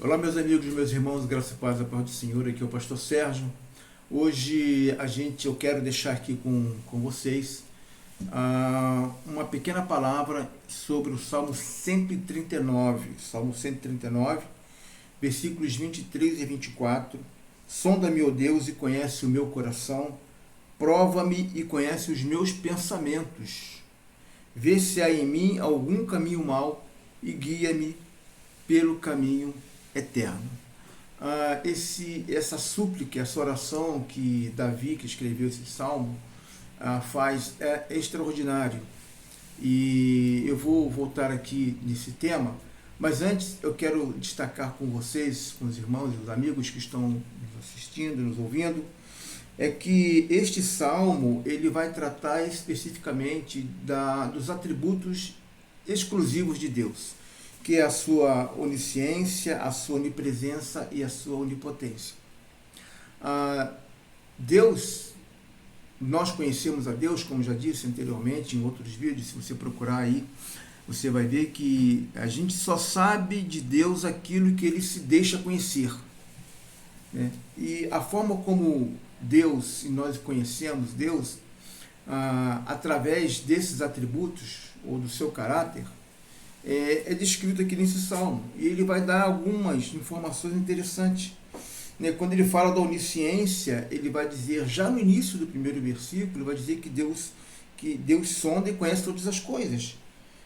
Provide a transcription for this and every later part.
Olá, meus amigos, meus irmãos, graça e paz da paz do Senhor. Aqui é o pastor Sérgio. Hoje eu quero deixar aqui com vocês uma pequena palavra sobre o Salmo 139. Salmo 139, versículos 23 e 24. Sonda-me, ó Deus, e conhece o meu coração. Prova-me e conhece os meus pensamentos. Vê se há em mim algum caminho mau e guia-me pelo caminho eterno. Essa súplica, essa oração que Davi, que escreveu esse salmo, faz é extraordinário. E eu vou voltar aqui nesse tema, mas antes eu quero destacar com vocês, com os irmãos e os amigos que estão nos assistindo, nos ouvindo, é que este salmo ele vai tratar especificamente dos atributos exclusivos de Deus, que é a sua onisciência, a sua onipresença e a sua onipotência. Deus, nós conhecemos a Deus, como já disse anteriormente em outros vídeos, se você procurar aí, você vai ver que a gente só sabe de Deus aquilo que Ele se deixa conhecer, né? E a forma como Deus, e nós conhecemos Deus, através desses atributos, ou do seu caráter, é descrito aqui nesse salmo. E ele vai dar algumas informações interessantes, né? Quando ele fala da onisciência, ele vai dizer, já no início do primeiro versículo, ele vai dizer que Deus sonda e conhece todas as coisas,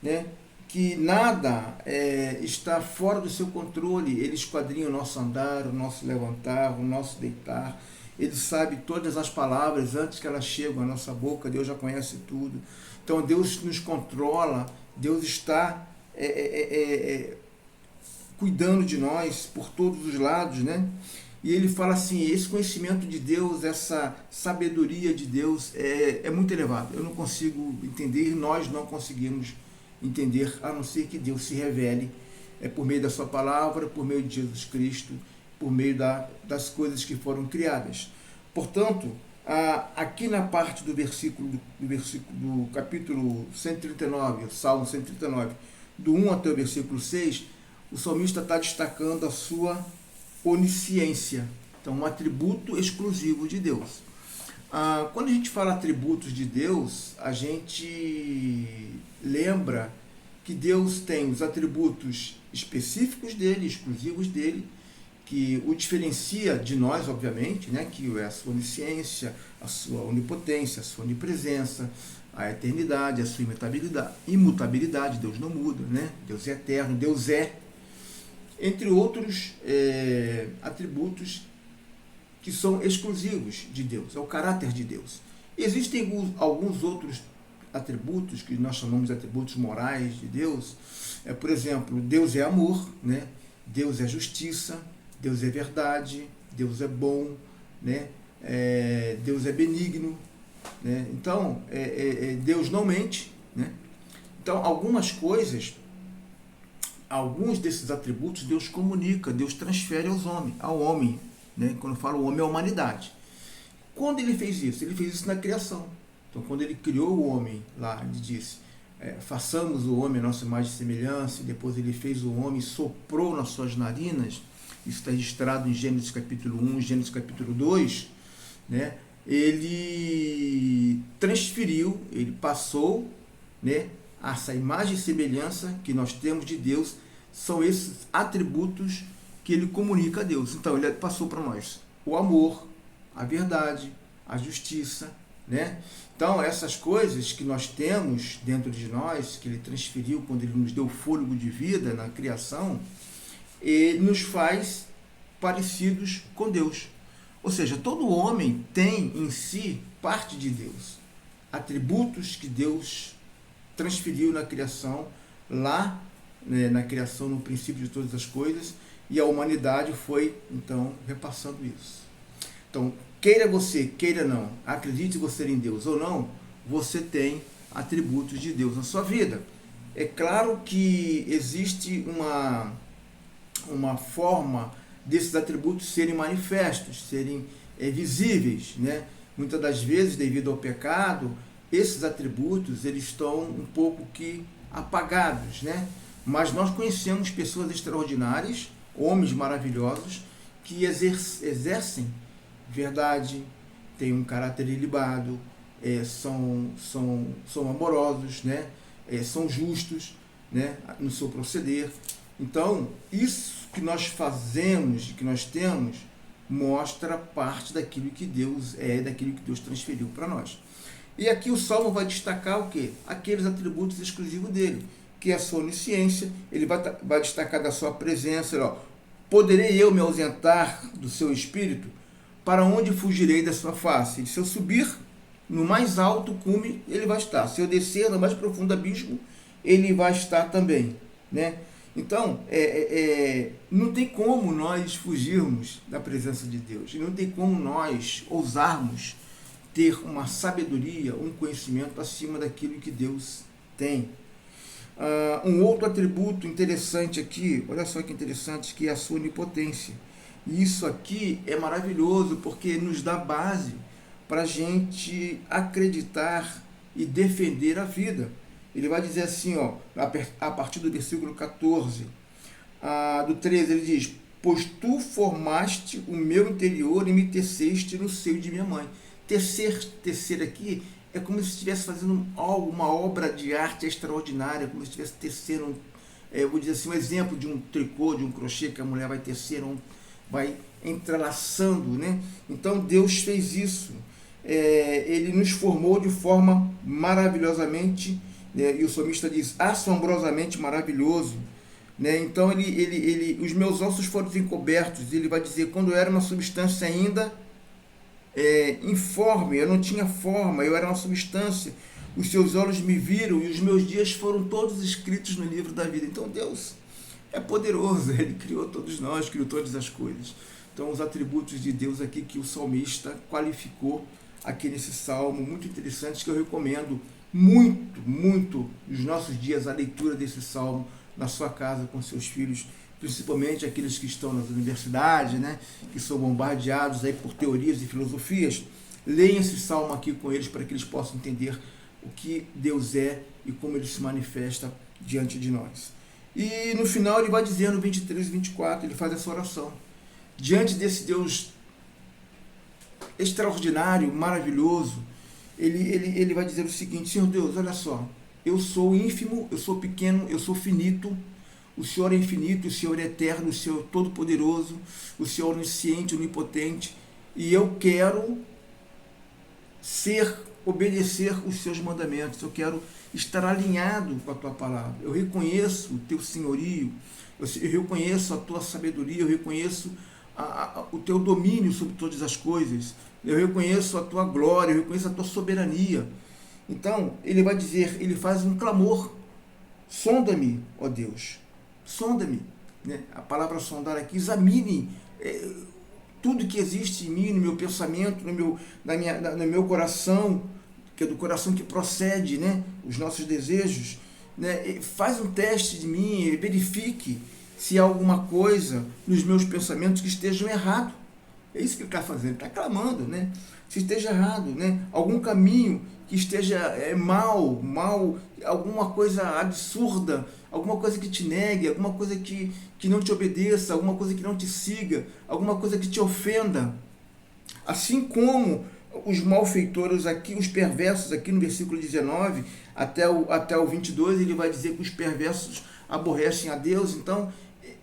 né? Que nada está fora do seu controle. Ele esquadrinha o nosso andar, o nosso levantar, o nosso deitar. Ele sabe todas as palavras antes que elas cheguem à nossa boca. Deus já conhece tudo. Então Deus nos controla. Deus está cuidando de nós por todos os lados, né? E ele fala assim, esse conhecimento de Deus, essa sabedoria de Deus é muito elevado. Eu não consigo entender, nós não conseguimos entender, a não ser que Deus se revele por meio da sua palavra, por meio de Jesus Cristo, por meio das coisas que foram criadas. Portanto, aqui na parte do do capítulo 139, o Salmo 139, do 1 até o versículo 6, o salmista está destacando a sua onisciência, então um atributo exclusivo de Deus. Quando a gente fala atributos de Deus, a gente lembra que Deus tem os atributos específicos dele, exclusivos dele, que o diferencia de nós, obviamente, né? Que é a sua onisciência, a sua onipotência, a sua onipresença, a eternidade, a sua imutabilidade, Deus não muda, né? Deus é eterno, Deus é, entre outros atributos que são exclusivos de Deus, é o caráter de Deus. Existem alguns outros atributos que nós chamamos de atributos morais de Deus. Por exemplo, Deus é amor, né? Deus é justiça, Deus é verdade, Deus é bom, né? Deus é benigno, né? Então, Deus não mente, né? Então, algumas coisas, alguns desses atributos Deus comunica, Deus transfere ao homem, né? Quando eu falo homem, é a humanidade. Quando ele fez isso? Ele fez isso na criação. Então, quando ele criou o homem, lá ele disse, façamos o homem a nossa imagem e semelhança, e depois ele fez o homem, soprou nas suas narinas. Isso está registrado em Gênesis capítulo 1, Gênesis capítulo 2, né? Ele transferiu, ele passou, né, essa imagem e semelhança que nós temos de Deus, são esses atributos que ele comunica a Deus. Então, ele passou para nós o amor, a verdade, a justiça, né? Então, essas coisas que nós temos dentro de nós, que ele transferiu quando ele nos deu fôlego de vida na criação, e nos faz parecidos com Deus. Ou seja, todo homem tem em si parte de Deus, atributos que Deus transferiu na criação, lá, né, na criação, no princípio de todas as coisas, e a humanidade foi, então, repassando isso. Então, queira você, queira não, acredite você em Deus ou não, você tem atributos de Deus na sua vida. É claro que existe uma forma desses atributos serem manifestos, serem visíveis, né? Muitas das vezes, devido ao pecado, esses atributos eles estão um pouco que apagados, né? Mas nós conhecemos pessoas extraordinárias, homens maravilhosos que exercem verdade, têm um caráter ilibado, são amorosos, né? São justos, né? No seu proceder. Então, isso que nós fazemos, que nós temos, mostra parte daquilo que Deus é, daquilo que Deus transferiu para nós. E aqui o Salmo vai destacar o quê? Aqueles atributos exclusivos dele, que é a sua onisciência. Ele vai destacar da sua presença. Ó, poderei eu me ausentar do seu espírito? Para onde fugirei da sua face? Se eu subir no mais alto cume, ele vai estar. Se eu descer no mais profundo abismo, ele vai estar também, né? Então, não tem como nós fugirmos da presença de Deus. Não tem como nós ousarmos ter uma sabedoria, um conhecimento acima daquilo que Deus tem. Um outro atributo interessante aqui, olha só que interessante, que é a sua onipotência. E isso aqui é maravilhoso, porque nos dá base para a gente acreditar e defender a vida. Ele vai dizer assim, ó, a partir do versículo 14, do 13, ele diz: pois tu formaste o meu interior e me teceste no seio de minha mãe. Tecer aqui é como se estivesse fazendo uma obra de arte extraordinária, como se estivesse tecendo, eu vou dizer assim, um exemplo de um tricô, de um crochê que a mulher vai tecer, vai entrelaçando, né? Então Deus fez isso. Ele nos formou de forma maravilhosamente, e o salmista diz, assombrosamente maravilhoso, né? Então os meus ossos foram encobertos. Ele vai dizer, quando eu era uma substância ainda informe, eu não tinha forma, eu era uma substância, os seus olhos me viram e os meus dias foram todos escritos no livro da vida. Então Deus é poderoso, Ele criou todos nós, criou todas as coisas. Então os atributos de Deus aqui que o salmista qualificou aqui nesse salmo, muito interessante, que eu recomendo muito nos nossos dias a leitura desse salmo na sua casa com seus filhos, principalmente aqueles que estão nas universidades, né, que são bombardeados aí por teorias e filosofias. Leiam esse salmo aqui com eles para que eles possam entender o que Deus é e como Ele se manifesta diante de nós. E no final ele vai dizendo, 23 e 24, ele faz essa oração. Diante desse Deus extraordinário, maravilhoso, ele vai dizer o seguinte: Senhor Deus, olha só, eu sou ínfimo, eu sou pequeno, eu sou finito, o Senhor é infinito, o Senhor é eterno, o Senhor é todo-poderoso, o Senhor é onisciente, onipotente, e eu quero obedecer os seus mandamentos, eu quero estar alinhado com a tua palavra. Eu reconheço o teu senhorio, eu reconheço a tua sabedoria, eu reconheço o teu domínio sobre todas as coisas, eu reconheço a tua glória, eu reconheço a tua soberania. Então, ele vai dizer, ele faz um clamor: sonda-me, ó Deus, sonda-me, né? A palavra sondar aqui, examine tudo que existe em mim, no meu pensamento, no meu coração, que é do coração que procede, né, os nossos desejos, né? Faz um teste de mim, verifique se há alguma coisa nos meus pensamentos que estejam errado. É isso que ele está fazendo, está clamando, né? Se esteja errado, né? Algum caminho que esteja mal, alguma coisa absurda, alguma coisa que te negue, alguma coisa que não te obedeça, alguma coisa que não te siga, alguma coisa que te ofenda. Assim como os malfeitores aqui, os perversos aqui no versículo 19 até o 22, ele vai dizer que os perversos aborrecem a Deus. Então,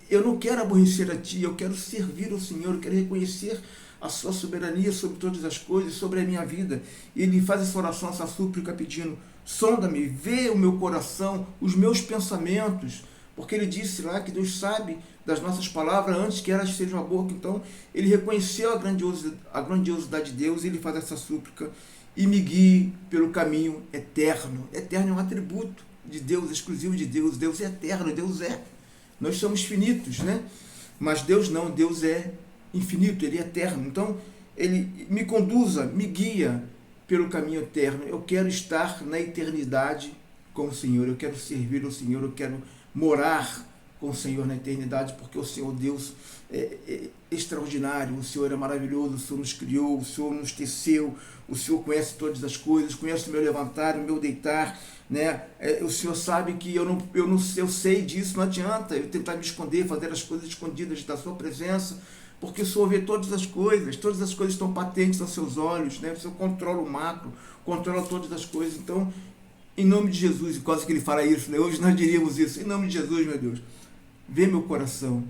eu não quero aborrecer a ti, eu quero servir ao Senhor, eu quero reconhecer a sua soberania sobre todas as coisas, sobre a minha vida. E ele faz essa oração, essa súplica pedindo: sonda-me, vê o meu coração, os meus pensamentos, porque ele disse lá que Deus sabe das nossas palavras antes que elas sejam a boca. Então ele reconheceu a grandiosidade de Deus, e ele faz essa súplica: e me guie pelo caminho eterno. Eterno é um atributo de Deus, exclusivo de Deus. Deus é eterno, Deus é. Nós somos finitos, né? Mas Deus não, Deus é infinito, Ele é eterno. Então, Ele me conduza, me guia pelo caminho eterno. Eu quero estar na eternidade com o Senhor, eu quero servir ao Senhor, eu quero morar com o Senhor na eternidade, porque o Senhor Deus é extraordinário, o Senhor é maravilhoso, o Senhor nos criou, o Senhor nos teceu, o Senhor conhece todas as coisas, conhece o meu levantar, o meu deitar, né? O Senhor sabe que eu sei disso, não adianta eu tentar me esconder, fazer as coisas escondidas da sua presença, porque o Senhor vê todas as coisas estão patentes aos seus olhos, né? O Senhor controla o macro, controla todas as coisas. Então, em nome de Jesus, e quase que ele fala isso, né? Hoje nós diríamos isso, em nome de Jesus, meu Deus, vê meu coração,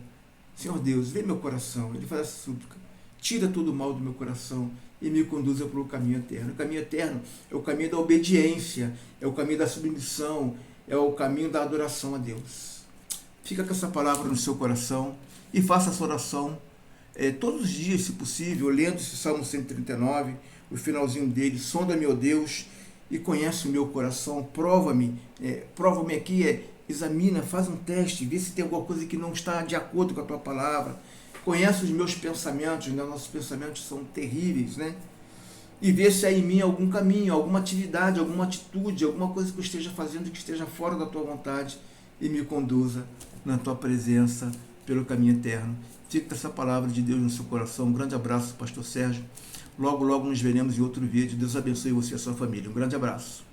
Senhor Deus, vê meu coração. Ele faz essa súplica, tira todo o mal do meu coração e me conduza para o caminho eterno. O caminho eterno é o caminho da obediência, é o caminho da submissão, é o caminho da adoração a Deus. Fica com essa palavra no seu coração e faça essa oração todos os dias, se possível, lendo esse Salmo 139, o finalzinho dele: sonda-me, ó Deus, e conhece o meu coração, prova-me aqui, examina, faz um teste, vê se tem alguma coisa que não está de acordo com a tua palavra, conhece os meus pensamentos, né? Nossos pensamentos são terríveis, né? E vê se há em mim algum caminho, alguma atividade, alguma atitude, alguma coisa que eu esteja fazendo que esteja fora da tua vontade, e me conduza na tua presença pelo caminho eterno. Fica com essa palavra de Deus no seu coração. Um grande abraço, pastor Sérgio. Logo, logo nos veremos em outro vídeo. Deus abençoe você e a sua família. Um grande abraço.